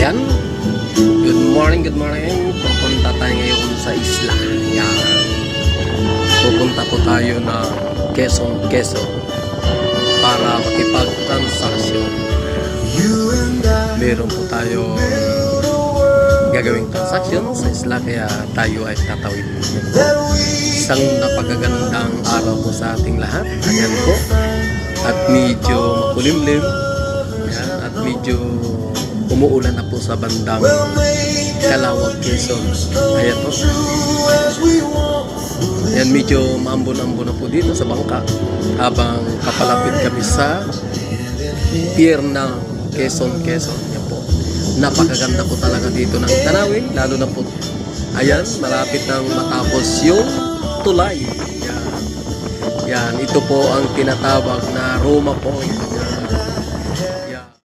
Ayan. Good morning, good morning. Pupunta tayo ngayon sa isla. Ayan. Pupunta po tayo ng Quezon para makipag-transaksyon. Meron po tayo gagawing transaksyon sa isla, kaya tayo ay tatawid. Isang napakagandang araw po sa ating lahat. Ayan po. At medyo makulimlim. Ayan. At medyo umuulan na po sa bandang Calawag, Quezon. Ayan po. Ayan, medyo maambon-ambon na po dito sa bangka habang papalapit kami sa pier ng Quezon. Ayan po. Napakaganda po talaga dito ng tanawin, lalo na po ayan, malapit nang matapos yung tulay. Yan, ito po ang tinatawag na Roma Point.